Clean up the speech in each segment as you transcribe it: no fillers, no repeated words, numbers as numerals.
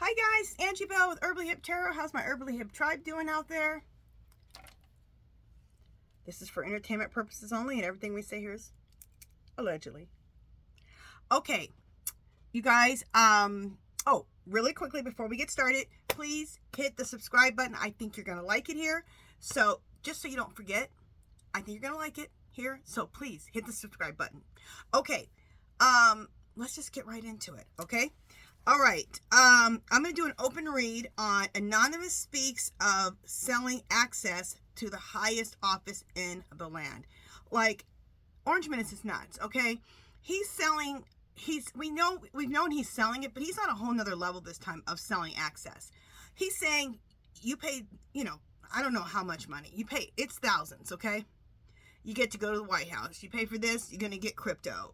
Hi guys, Angie Bell with HerballyHipTarot. How's my HerballyHip tribe doing out there? This is for entertainment purposes only, and everything we say here is allegedly. Okay, you guys, oh, really quickly before we get started, please hit the subscribe button. I think you're going to like it here. So, just so you don't forget, I think you're going to like it here. So, please hit the subscribe button. Okay, let's just get right into it, okay? All right, I'm going to do an open read on Anonymous speaks of selling access to the highest office in the land. Like, Orange Menace is nuts, okay? He's selling, we've known he's selling it, but he's on a whole nother level this time of selling access. He's saying you pay, I don't know how much money. You pay, it's thousands, okay? You get to go to the White House. You pay for this, you're going to get crypto.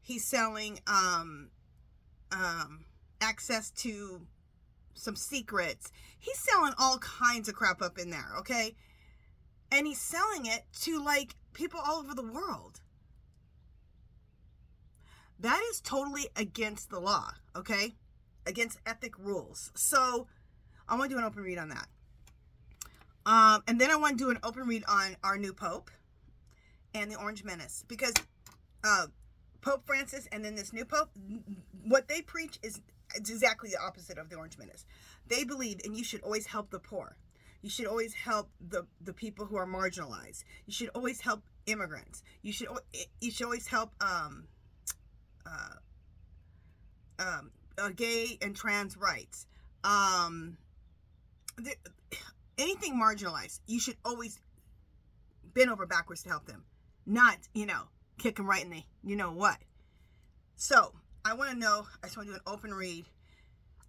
He's selling, access to some secrets. He's selling all kinds of crap up in there, okay? And he's selling it to like people all over the world. That is totally against the law, okay? Against ethic rules. So I want to do an open read on that. And then I want to do an open read on our new Pope and the Orange Menace, because Pope Francis and then this new Pope, what they preach is exactly the opposite of the Orange Menace. They believe, and you should always help the poor. You should always help the people who are marginalized. You should always help immigrants. You should always help gay and trans rights. Anything marginalized, you should always bend over backwards to help them. Not, kick them right in the you-know-what. So, I want to know, I just want to do an open read.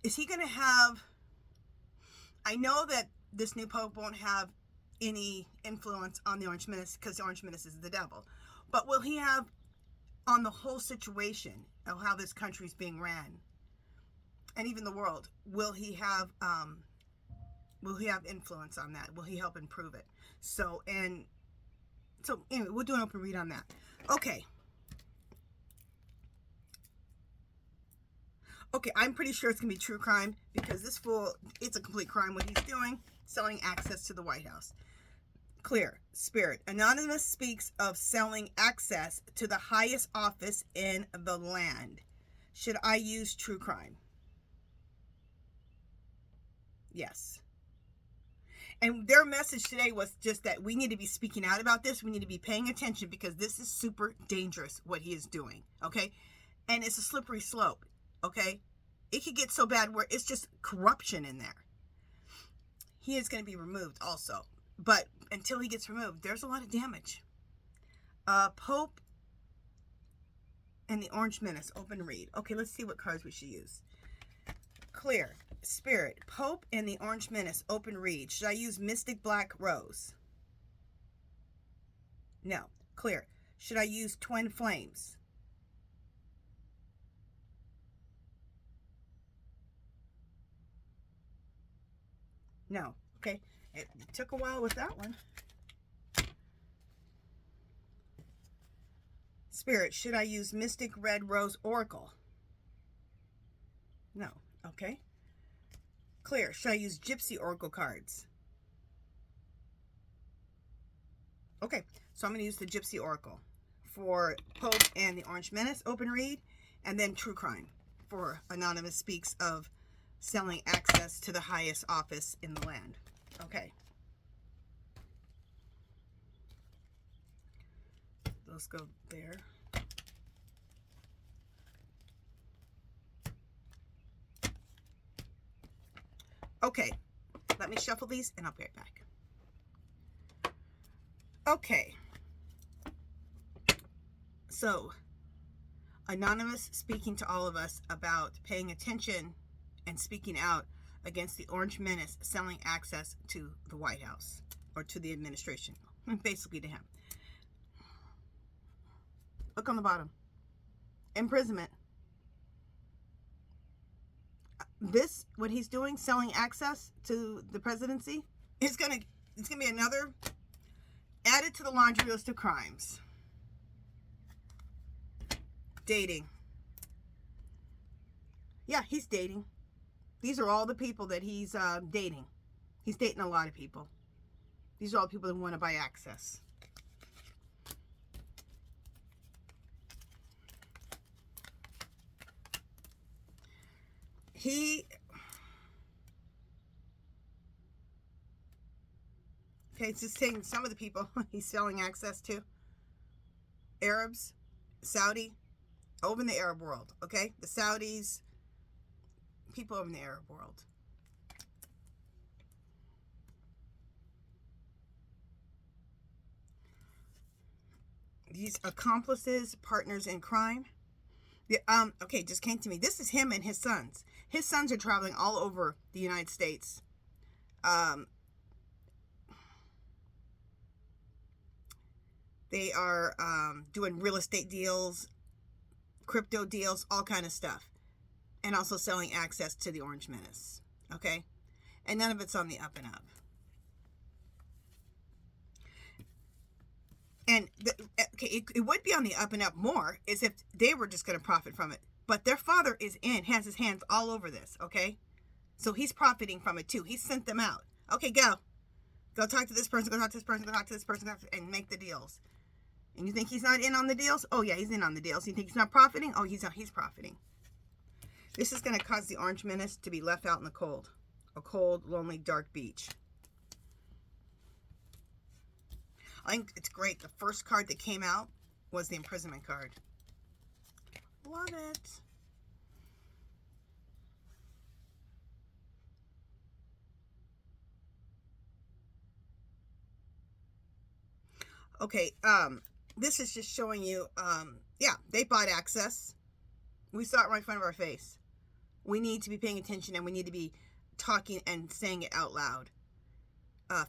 Is he going to have, I know that this new Pope won't have any influence on the Orange Menace because the Orange Menace is the devil. But will he have on the whole situation of how this country is being ran and even the world? Will he have influence on that? Will he help improve it? So anyway, we'll do an open read on that. Okay, I'm pretty sure it's going to be true crime because this fool, it's a complete crime what he's doing, selling access to the White House. Clear. Spirit. Anonymous speaks of selling access to the highest office in the land. Should I use true crime? Yes. And their message today was just that we need to be speaking out about this. We need to be paying attention because this is super dangerous what he is doing, okay? And it's a slippery slope, okay? It could get so bad where it's just corruption in there. He is going to be removed also. But until he gets removed, there's a lot of damage. Pope and the Orange Menace, open read. Okay, let's see what cards we should use. Clear. Spirit. Pope and the Orange Menace, open read. Should I use Mystic Black Rose? No. Clear. Should I use Twin Flames? No. Okay. It took a while with that one. Spirit. Should I use Mystic Red Rose Oracle? No. Okay. Clear. Should I use Gypsy Oracle cards? Okay, so I'm going to use the Gypsy Oracle for Pope and the Orange Menace, open read, and then True Crime for Anonymous speaks of selling access to the highest office in the land. Okay. Let's go there. Okay, let me shuffle these and I'll be right back. Okay, so Anonymous speaking to all of us about paying attention and speaking out against the Orange Menace selling access to the White House or to the administration, basically to him. Look on the bottom. Imprisonment. This, what he's doing, selling access to the presidency, it's gonna be another added to the laundry list of crimes. Dating. Yeah, he's dating. These are all the people that he's dating. He's dating a lot of people. These are all people that want to buy access. Okay, it's just saying some of the people he's selling access to. Arabs, Saudi, over in the Arab world, okay? The Saudis, people over in the Arab world. These accomplices, partners in crime. Okay, just came to me. This is him and his sons. His sons are traveling all over the United States. They are doing real estate deals, crypto deals, all kind of stuff. And also selling access to the Orange Menace. Okay? And none of it's on the up and up. And, okay, it would be on the up and up more is if they were just going to profit from it. But their father has his hands all over this, okay? So he's profiting from it too. He sent them out. Okay, go. Go talk to this person, go talk to this person, go talk to this person, and make the deals. And you think he's not in on the deals? Oh, yeah, he's in on the deals. You think he's not profiting? Oh, he's profiting. This is going to cause the Orange Menace to be left out in the cold. A cold, lonely, dark beach. I think it's great. The first card that came out was the imprisonment card. Love it. Okay, this is just showing you, yeah, they bought access. We saw it right in front of our face. We need to be paying attention and we need to be talking and saying it out loud.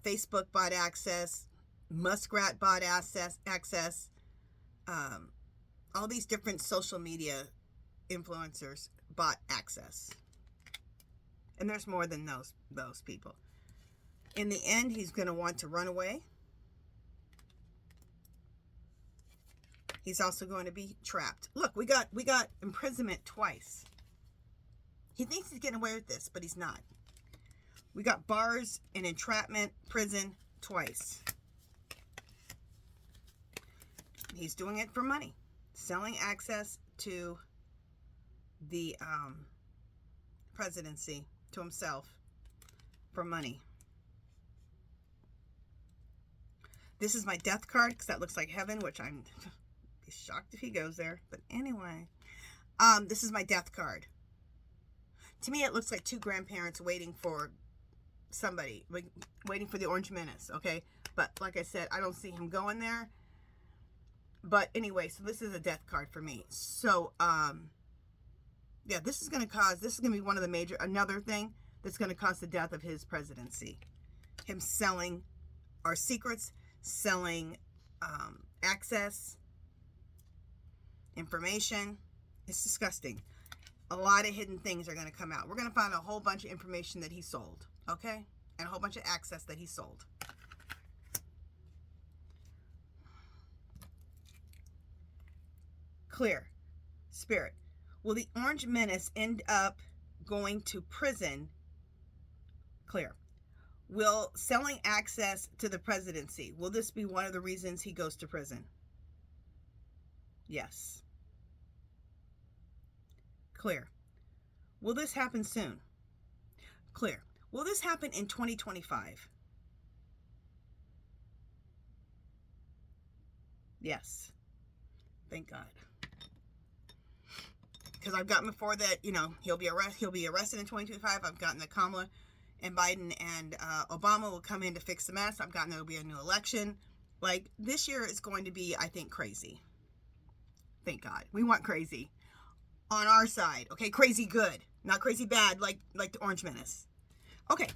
Facebook bought access. Muskrat bought access. All these different social media influencers bought access. And there's more than those people. In the end, he's going to want to run away. He's also going to be trapped. Look, we got imprisonment twice. He thinks he's getting away with this, but he's not. We got bars and entrapment, prison twice. He's doing it for money. Selling access to the presidency to himself for money. This is my death card because that looks like heaven, which I'm be shocked if he goes there. But anyway, this is my death card. To me, it looks like two grandparents waiting for somebody, like waiting for the Orange Menace, okay? But like I said, I don't see him going there. But anyway, so this is a death card for me. So, yeah, this is going to be one of the another thing that's going to cause the death of his presidency. Him selling our secrets, selling access, information. It's disgusting. A lot of hidden things are going to come out. We're going to find a whole bunch of information that he sold, okay? And a whole bunch of access that he sold. Clear. Spirit. Will the Orange Menace end up going to prison? Clear. Will selling access to the presidency, will this be one of the reasons he goes to prison? Yes. Clear. Will this happen soon? Clear. Will this happen in 2025? Yes. Thank God. Because I've gotten before that, you know, he'll be arrested in 2025. I've gotten that Kamala and Biden and Obama will come in to fix the mess. I've gotten there will be a new election. Like, this year is going to be, I think, crazy. Thank God. We want crazy on our side. Okay, crazy good. Not crazy bad like the Orange Menace. Okay.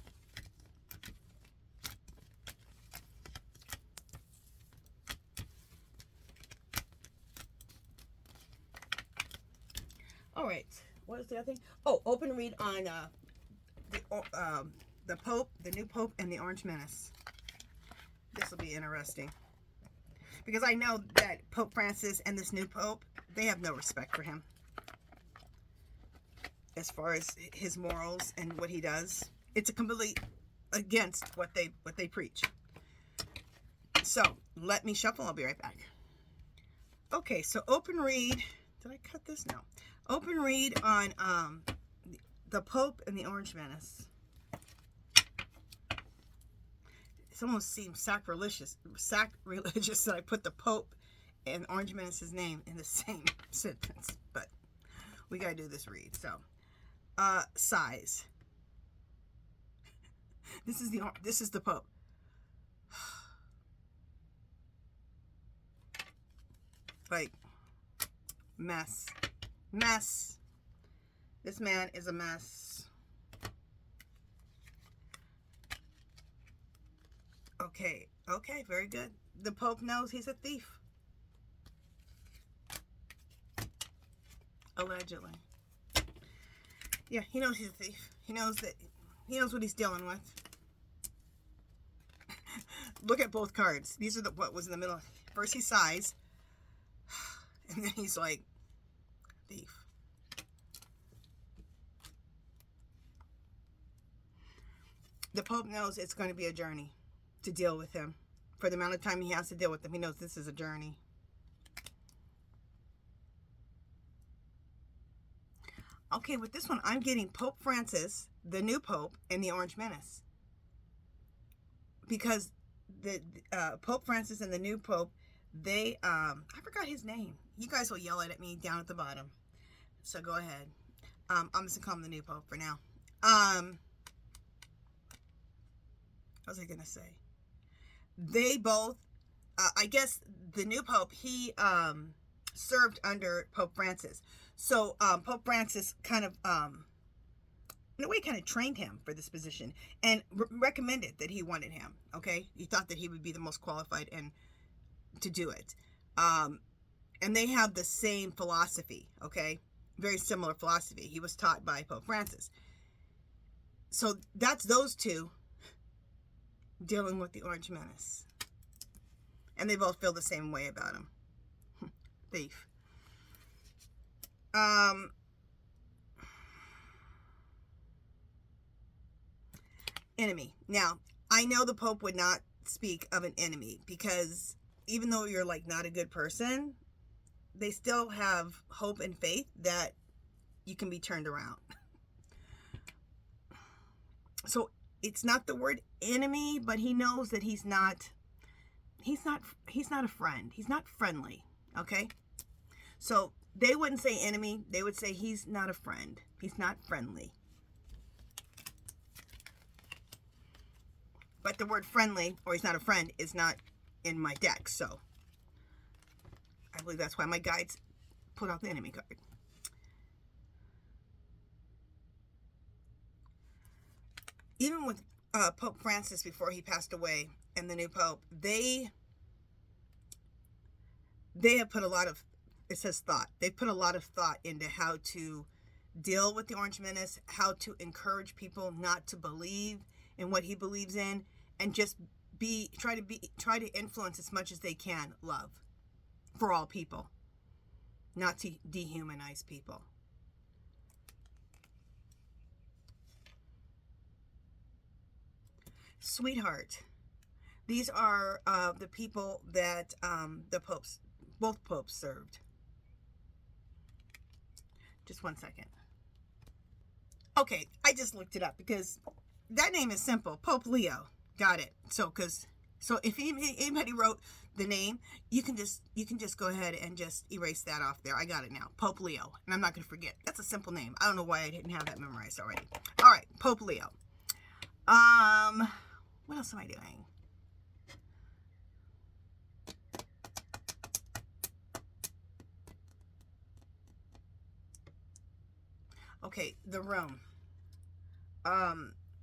All right. What is the other thing? Oh, open read on the Pope, the new Pope, and the Orange Menace. This will be interesting. Because I know that Pope Francis and this new Pope, they have no respect for him. as far as his morals and what he does. It's a completely against what they preach. So let me shuffle. I'll be right back. Okay, so open read. Did I cut this? No. Open read on the Pope and the Orange Menace. It almost seems sacrilegious that I put the Pope and Orange Menace's name in the same sentence, but we gotta do this read. So, size. This is the Pope. Like, mess. This man is a mess. Okay, very good. The Pope knows he's a thief. Allegedly. Yeah, he knows he's a thief. He knows what he's dealing with. Look at both cards. These are what was in the middle. First he sighs, and then he's like, thief. The Pope knows it's going to be a journey to deal with him. For the amount of time he has to deal with him, he knows this is a journey. Okay, with this one, I'm getting Pope Francis, the new Pope, and the Orange Menace. Because the Pope Francis and the new Pope, they, I forgot his name. You guys will yell at me down at the bottom. So go ahead. I'm just going to call him the new Pope for now. What was I going to say? They both, I guess the new Pope, he served under Pope Francis. So Pope Francis kind of, in a way, kind of trained him for this position and recommended that he wanted him, okay? He thought that he would be the most qualified and to do it. And they have the same philosophy, okay? Very similar philosophy. He was taught by Pope Francis. So that's those two dealing with the Orange Menace. And they both feel the same way about him. Thief. Enemy. Now, I know the Pope would not speak of an enemy because even though you're like not a good person, they still have hope and faith that you can be turned around. So it's not the word enemy, but he knows that he's not a friend. He's not friendly. Okay. So they wouldn't say enemy. They would say he's not a friend. He's not friendly. But the word friendly, or he's not a friend, is not in my deck. So I believe that's why my guides put out the enemy card. Even with Pope Francis before he passed away and the new Pope, they have put a lot of, it says thought. They put a lot of thought into how to deal with the Orange Menace, how to encourage people not to believe in what he believes in, and just try to influence as much as they can love for all people, not to dehumanize people. Sweetheart. These are the people that both popes served. Just one second. Okay, I just looked it up because that name is simple. Pope Leo. Got it. So if anybody wrote the name, you can just go ahead and just erase that off there. I got it now. Pope Leo. And I'm not going to forget. That's a simple name. I don't know why I didn't have that memorized already. All right, Pope Leo. What else am I doing? Okay, the room.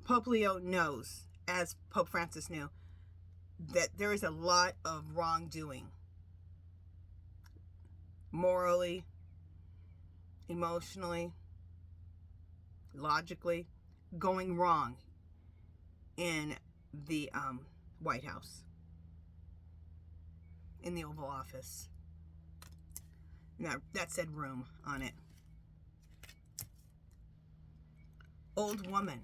Pope Leo knows, as Pope Francis knew, that there is a lot of wrongdoing. Morally, emotionally, logically, going wrong in the White House, in the Oval Office. Now, that said room on it. old woman.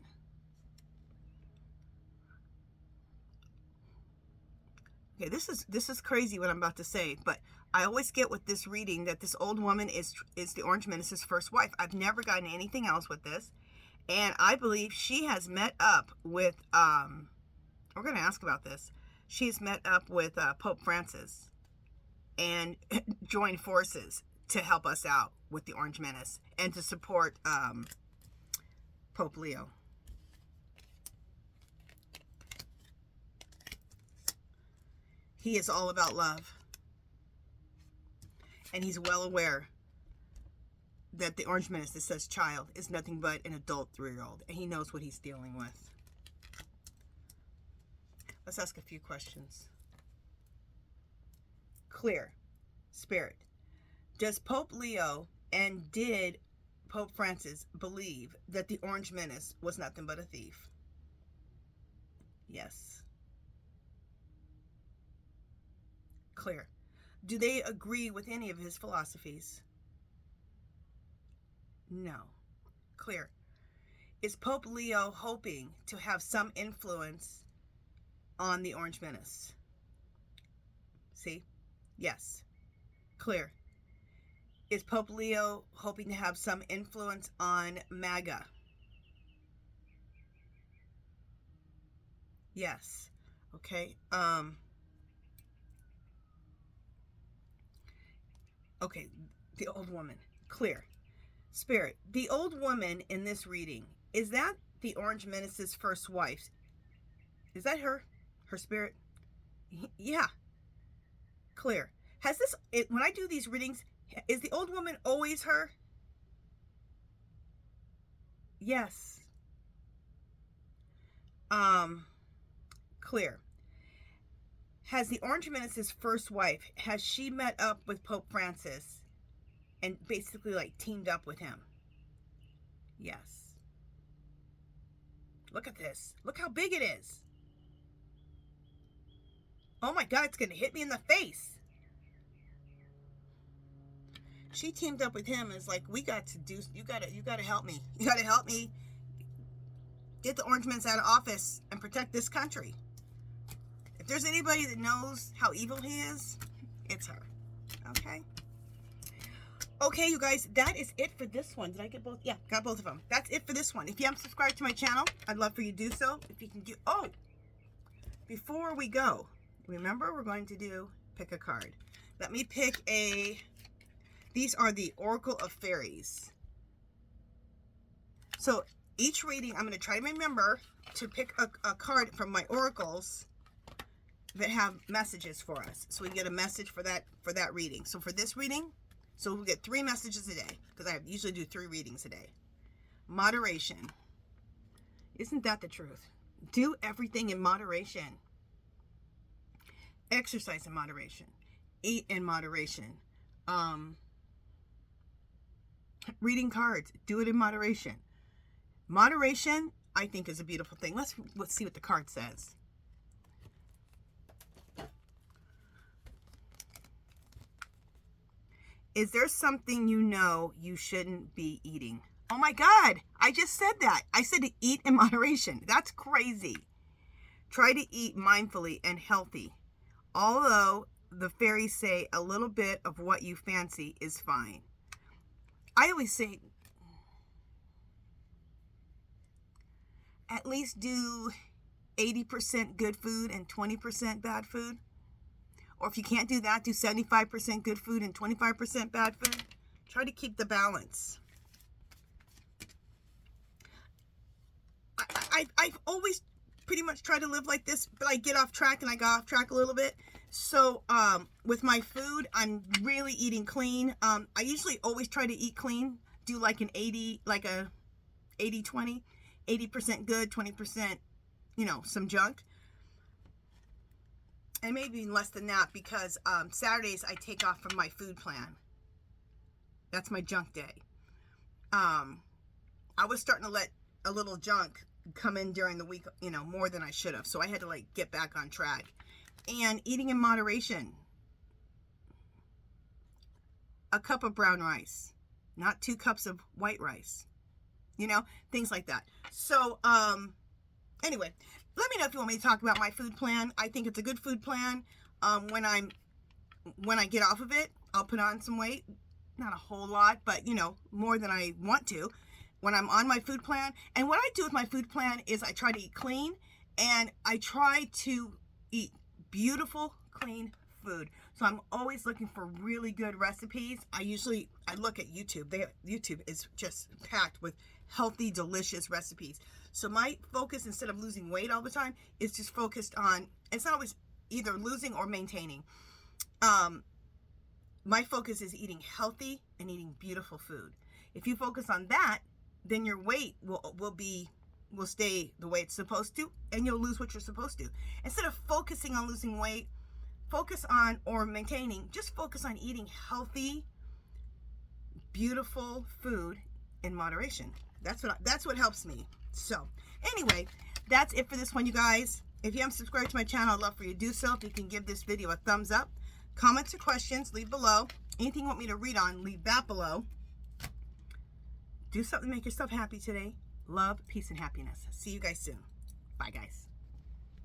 Okay, this is crazy what I'm about to say, but I always get with this reading that this old woman is the Orange Menace's first wife. I've never gotten anything else with this, and I believe she has met up with we're going to ask about this. She's met up with Pope Francis and joined forces to help us out with the Orange Menace and to support Pope Leo. He is all about love. And he's well aware that the Orange Menace that says child is nothing but an adult 3-year-old. And he knows what he's dealing with. Let's ask a few questions. Clear. Spirit. Does Pope Leo and did Pope Francis believe that the Orange Menace was nothing but a thief? Yes. Clear. Do they agree with any of his philosophies? No. Clear. Is Pope Leo hoping to have some influence on the Orange Menace? See? Yes. Clear. Is Pope Leo hoping to have some influence on MAGA? Yes. Okay. Okay, the old woman. Clear. Spirit, the old woman in this reading, is that the Orange Menace's first wife? Is that her? Her spirit? Yeah. Clear. Has this, when I do these readings, is the old woman always her? Yes. Clear. Has the Orange Menace's first wife, has she met up with Pope Francis and basically like teamed up with him? Yes. Look at this. Look how big it is. Oh my God, it's going to hit me in the face. She teamed up with him and is like, we got to do, you got to help me. You got to help me get the Orange Menace out of office and protect this country. If there's anybody that knows how evil he is, it's her. Okay? Okay, you guys, that is it for this one. Did I get both? Yeah, got both of them. That's it for this one. If you haven't subscribed to my channel, I'd love for you to do so. If you can do... Oh! Before we go, remember we're going to do pick a card. Let me pick a... These are the Oracle of Fairies. So, each reading, I'm going to try to remember to pick a card from my oracles that have messages for us, so we get a message for that reading. So for this reading, so we'll get 3 messages a day, because I usually do 3 readings a day. Moderation. Isn't that the truth? Do everything in moderation. Exercise in moderation. Eat in moderation. Reading cards. Do it in moderation. Moderation, I think, is a beautiful thing. Let's see what the card says. Is there something you know you shouldn't be eating? Oh my God, I just said that. I said to eat in moderation. That's crazy. Try to eat mindfully and healthy. Although the fairies say a little bit of what you fancy is fine. I always say, at least do 80% good food and 20% bad food. Or if you can't do that, do 75% good food and 25% bad food. Try to keep the balance. I've always pretty much tried to live like this, but I get off track and I got off track a little bit. So with my food, I'm really eating clean. I usually always try to eat clean. Do like an 80, like a 80-20. 80% good, 20%, some junk. And maybe less than that, because Saturdays I take off from my food plan. That's my junk day. I was starting to let a little junk come in during the week, more than I should have. So I had to get back on track. And eating in moderation. A cup of brown rice, not 2 cups of white rice. you know, things like that. So, anyway, let me know if you want me to talk about my food plan. I think it's a good food plan. When I get off of it, I'll put on some weight. Not a whole lot, but, you know, more than I want to when I'm on my food plan. And what I do with my food plan is I try to eat clean, and I try to eat beautiful, clean food. So I'm always looking for really good recipes. I look at YouTube. YouTube is just packed with healthy, delicious recipes. So my focus, instead of losing weight all the time, is just focused on, it's not always either losing or maintaining. My focus is eating healthy and eating beautiful food. If you focus on that, then your weight will stay the way it's supposed to, and you'll lose what you're supposed to. Instead of focusing on losing weight, focus on, or maintaining, just focus on eating healthy, beautiful food in moderation. That's what helps me. So anyway, that's it for this one, you guys. If you haven't subscribed to my channel, I'd love for you to do so. If you can give this video a thumbs up. Comments or questions, leave below. Anything you want me to read on, leave that below. Do something to make yourself happy today. Love, peace, and happiness. See you guys soon. Bye, guys.